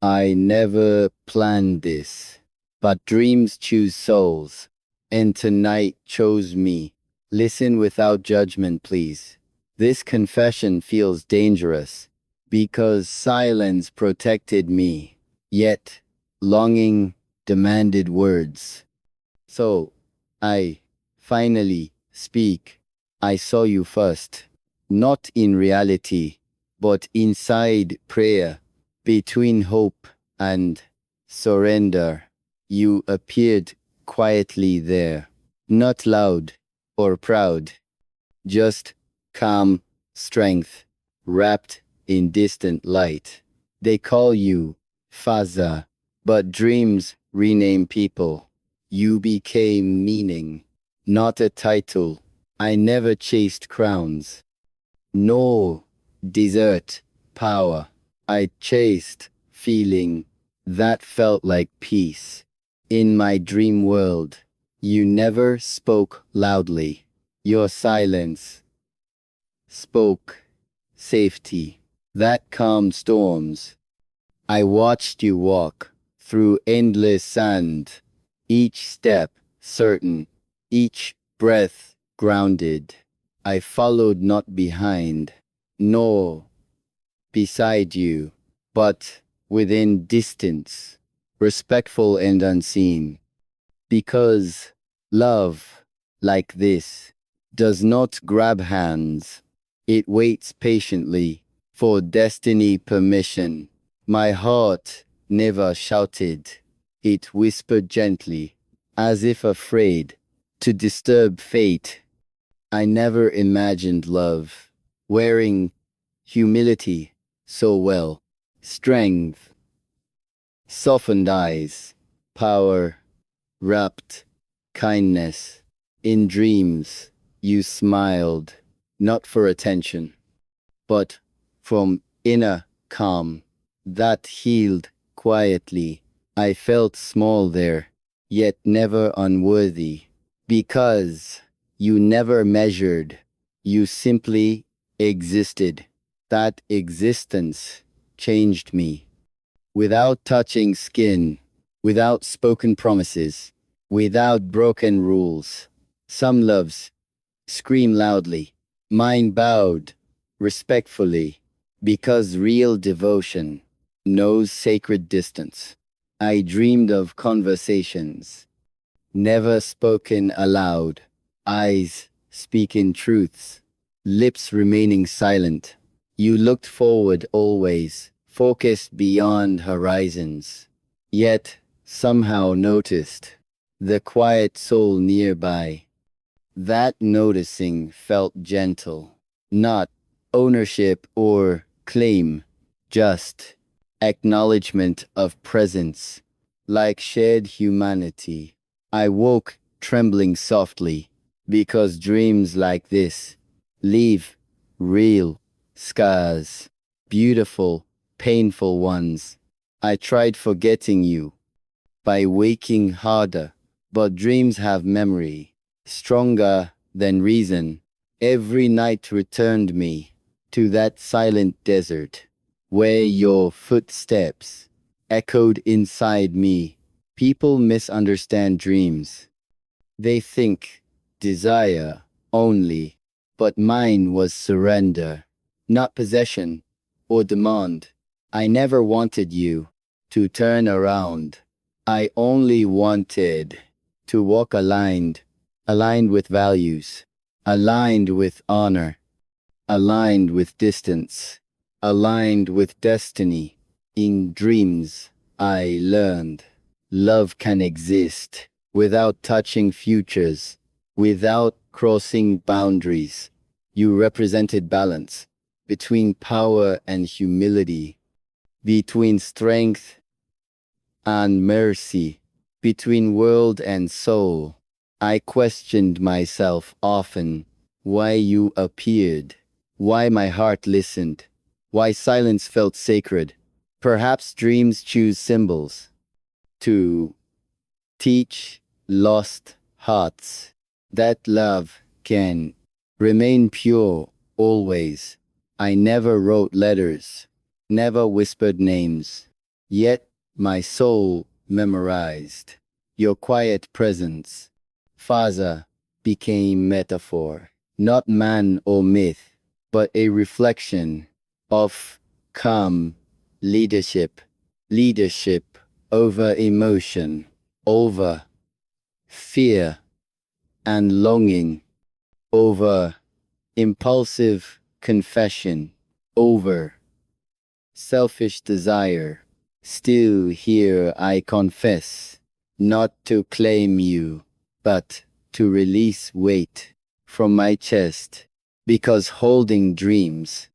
I never planned this, but dreams choose souls, and tonight chose me. Listen without judgment, please. This confession feels dangerous, because silence protected me, yet longing demanded words. So, I finally speak. I saw you first, not in reality, but inside prayer. Between hope and surrender, you appeared quietly there, not loud or proud, just calm strength wrapped in distant light. They call you Fazza, but dreams rename people. You became meaning, not a title. I never chased crowns, nor desert power. I chased feeling that felt like peace. In my dream world, you never spoke loudly. Your silence spoke safety that calmed storms. I watched you walk through endless sand, each step certain, each breath grounded. I followed not behind, nor beside you, but within distance, respectful and unseen. Because love, like this, does not grab hands. It waits patiently for destiny permission. My heart never shouted. It whispered gently, as if afraid to disturb fate. I never imagined love wearing humility so well. Strength, softened eyes, power, wrapped kindness. In dreams, you smiled, not for attention, but from inner calm that healed quietly. I felt small there, yet never unworthy, because you never measured, you simply existed. That existence changed me. Without touching skin, without spoken promises, without broken rules. Some loves scream loudly, mine bowed respectfully, because real devotion knows sacred distance. I dreamed of conversations, never spoken aloud, eyes speaking truths, lips remaining silent. You looked forward always, focused beyond horizons, yet somehow noticed the quiet soul nearby. That noticing felt gentle, not ownership or claim, just acknowledgement of presence, like shared humanity. I woke trembling softly, because dreams like this leave real scars, beautiful, painful ones. I tried forgetting you by waking harder, but dreams have memory, stronger than reason. Every night returned me to that silent desert, where your footsteps echoed inside me. People misunderstand dreams. They think desire only, but mine was surrender, not possession or demand. I never wanted you to turn around. I only wanted to walk aligned, aligned with values, aligned with honor, aligned with distance, aligned with destiny. In dreams, I learned love can exist without touching futures, without crossing boundaries. You represented balance between power and humility, between strength and mercy, between world and soul. I questioned myself often, why you appeared, why my heart listened, why silence felt sacred. Perhaps dreams choose symbols to teach lost hearts that love can remain pure always. I never wrote letters, never whispered names, Yet my soul memorized your quiet presence. Fazza became metaphor, not man or myth, but a reflection of calm leadership, leadership over emotion, over fear and longing, over impulsive confession, over selfish desire. Still here I confess, not to claim you, but to release weight from my chest, because holding dreams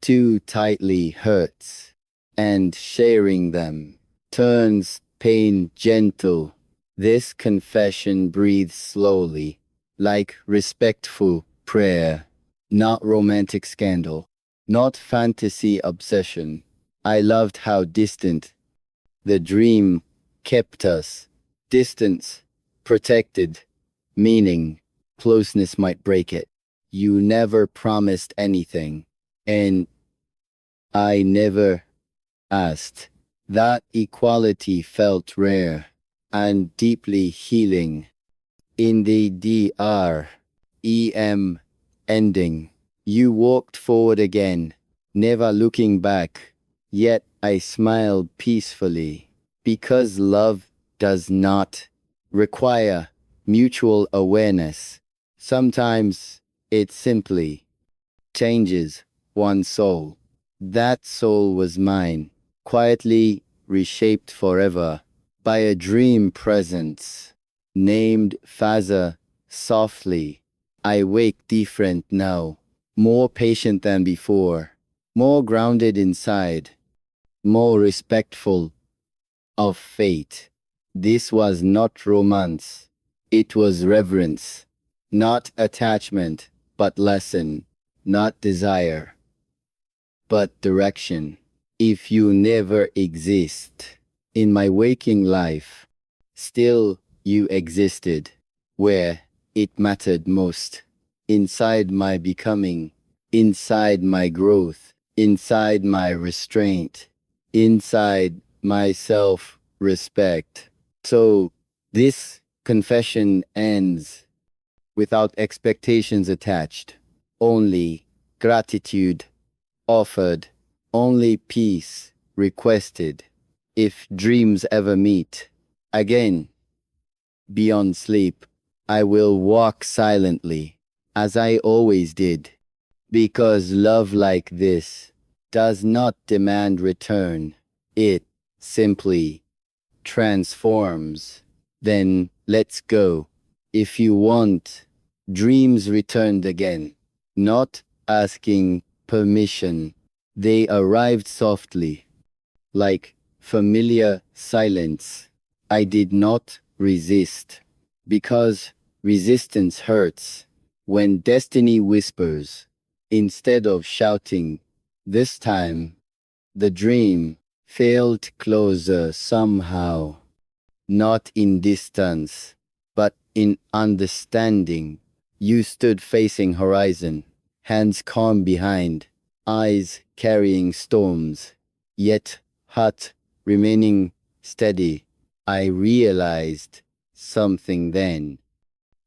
too tightly hurts, and sharing them turns pain gentle. This confession breathes slowly, like respectful prayer, not romantic scandal, not fantasy obsession. I loved how distant the dream kept us. Distance protected, meaning closeness might break it. You never promised anything, and I never asked. That equality felt rare and deeply healing. In the DREM ending, you walked forward again, never looking back. Yet I smiled peacefully, because love does not require mutual awareness. Sometimes it simply changes one soul. That soul was mine, quietly reshaped forever by a dream presence named Fazza. Softly, I wake different now, more patient than before, more grounded inside, more respectful of fate. This was not romance, it was reverence, not attachment, but lesson, not desire, but direction. If you never exist in my waking life, still you existed where it mattered most. Inside my becoming, inside my growth, inside my restraint, inside my self respect. So this confession ends without expectations attached, only gratitude offered, only peace requested. If dreams ever meet again beyond sleep, I will walk silently, as I always did, because love like this does not demand return. It simply transforms. Then let's go. If you want, dreams returned again, not asking permission. They arrived softly, like familiar silence. I did not resist, because resistance hurts. When destiny whispers, instead of shouting, this time the dream felt closer somehow, not in distance, but in understanding. You stood facing horizon, hands calm behind, eyes carrying storms, yet heart remaining steady. I realized something then.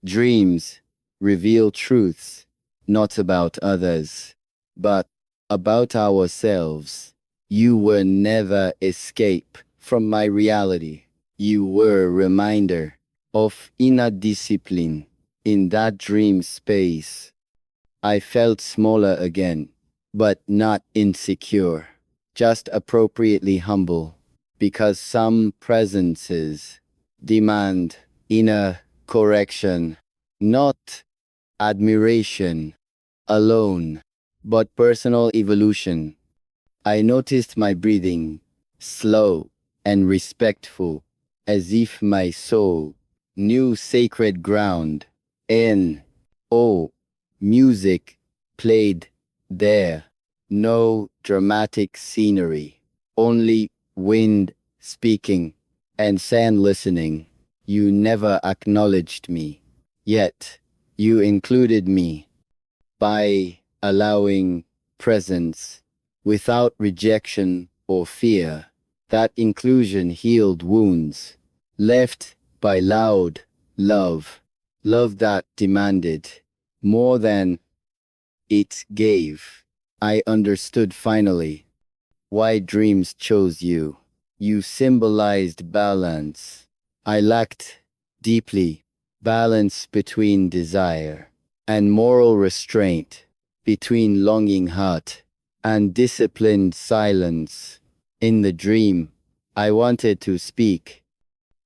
Dreams reveal truths, not about others, but about ourselves. You were never escape from my reality. You were a reminder of inner discipline. In that dream space, I felt smaller again, but not insecure, just appropriately humble, because some presences demand inner correction, not admiration alone, but personal evolution. I noticed my breathing, slow and respectful, as if my soul knew sacred ground. And, oh, music played there. No dramatic scenery, only wind speaking and sand listening. You never acknowledged me, yet you included me by allowing presence without rejection or fear. That inclusion healed wounds left by loud love, love that demanded more than it gave. I understood finally why dreams chose you. You symbolized balance. I lacked deeply balance between desire and moral restraint, between longing heart and disciplined silence. In the dream, I wanted to speak,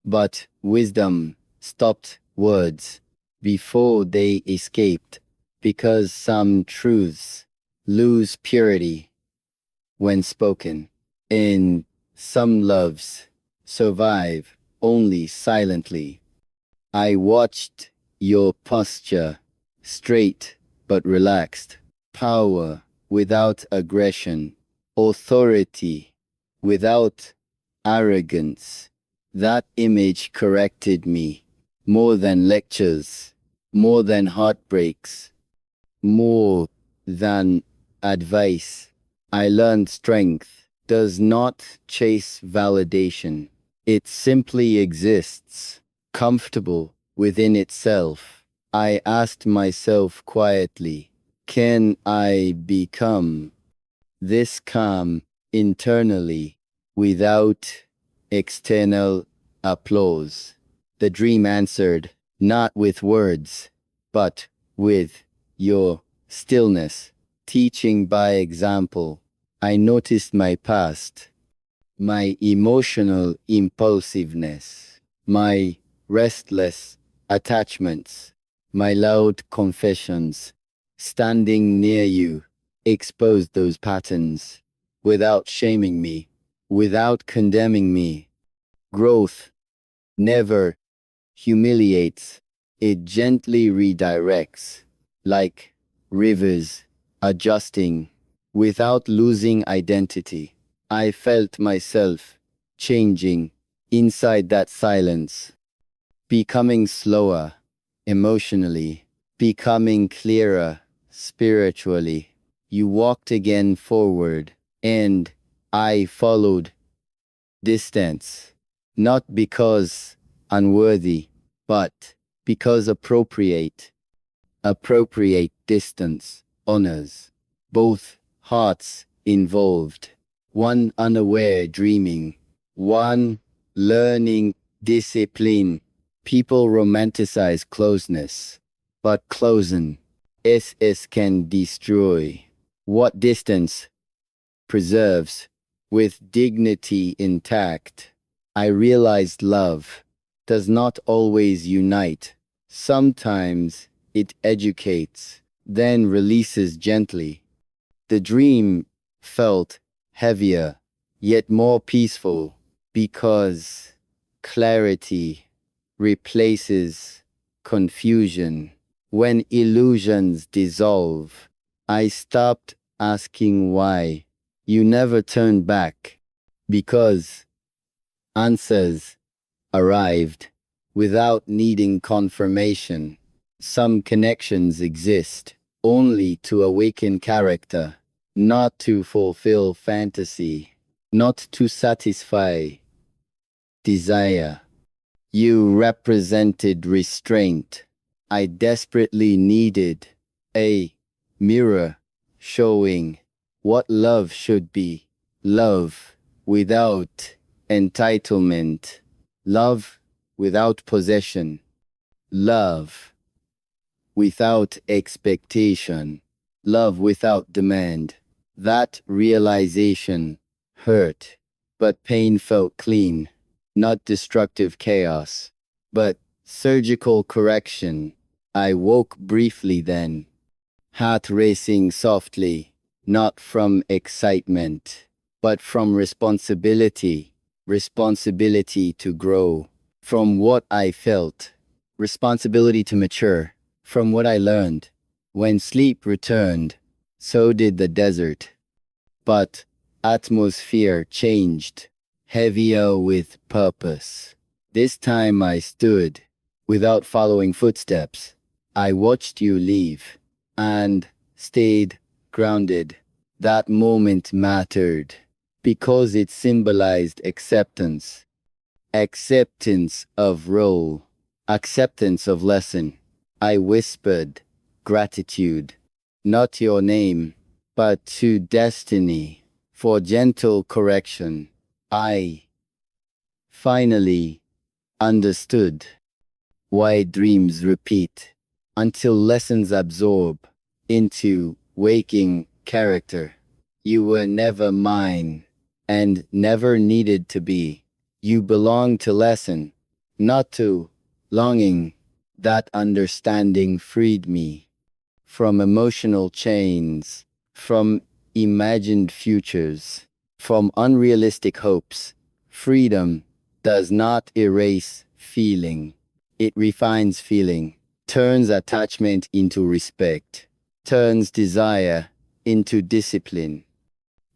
but wisdom stopped words before they escaped, because some truths lose purity when spoken, and some loves survive only silently. I watched your posture, straight but relaxed, power without aggression, authority without arrogance. That image corrected me more than lectures, more than heartbreaks, more than advice. I learned strength does not chase validation. It simply exists, comfortable within itself. I asked myself quietly, can I become this calm internally without external applause? The dream answered, not with words, but with your stillness, teaching by example. I noticed my past, my emotional impulsiveness, my restless attachments, my loud confessions. Standing near you exposed those patterns without shaming me, without condemning me. Growth never humiliates, it gently redirects, like rivers adjusting without losing identity. I felt myself changing inside that silence, becoming slower emotionally, becoming clearer spiritually. You walked again forward, and I followed distance, not because unworthy, but because appropriate. Appropriate distance honors both hearts involved, one unaware dreaming, one learning discipline. People romanticize closeness, but closeness can destroy what distance preserves with dignity intact. I realized love does not always unite. Sometimes it educates, then releases gently. The dream felt heavier, yet more peaceful, because clarity replaces confusion. When illusions dissolve, I stopped asking why. You never turned back, because answers arrived without needing confirmation. Some connections exist only to awaken character, not to fulfill fantasy, not to satisfy desire. You represented restraint. I desperately needed a mirror showing what love should be. Love without entitlement. Love without possession. Love without expectation. Love without demand. That realization hurt, but pain felt clean. Not destructive chaos, but surgical correction. I woke briefly then, heart racing softly, not from excitement, but from responsibility. Responsibility to grow from what I felt, responsibility to mature from what I learned. When sleep returned, so did the desert. But atmosphere changed, heavier with purpose. This time I stood, without following footsteps. I watched you leave, and stayed grounded. That moment mattered. because it symbolized acceptance. Acceptance of role, acceptance of lesson. I whispered, gratitude, not your name, but to destiny, for gentle correction. I finally understood why dreams repeat until lessons absorb into waking character. You were never mine and never needed to be. You belong to lesson, not to longing. That understanding freed me from emotional chains, from imagined futures, from unrealistic hopes. Freedom does not erase feeling. It refines feeling, turns attachment into respect, turns desire into discipline.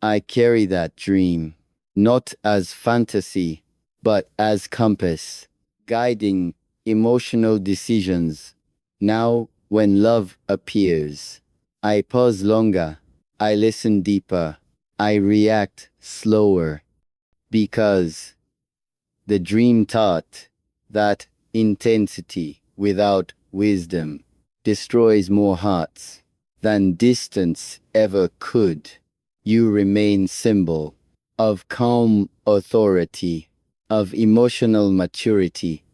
I carry that dream, not as fantasy, but as compass, guiding emotional decisions. Now, when love appears, I pause longer, I listen deeper, I react slower, because the dream taught that intensity without wisdom destroys more hearts than distance ever could. You remain symbol of calm authority, of emotional maturity,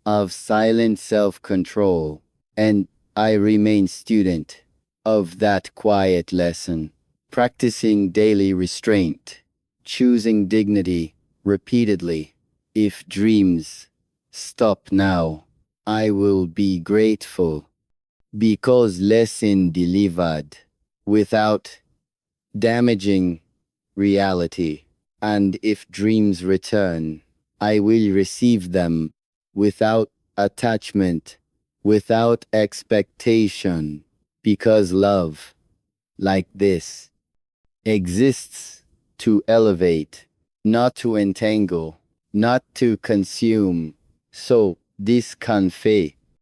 of silent self-control, and I remain student of that quiet lesson, practicing daily restraint, choosing dignity repeatedly. If dreams stop now, I will be grateful because lesson delivered without damaging reality. And if dreams return, I will receive them without attachment, without expectation, because love, like this, exists to elevate, not to entangle, not to consume. So, this convey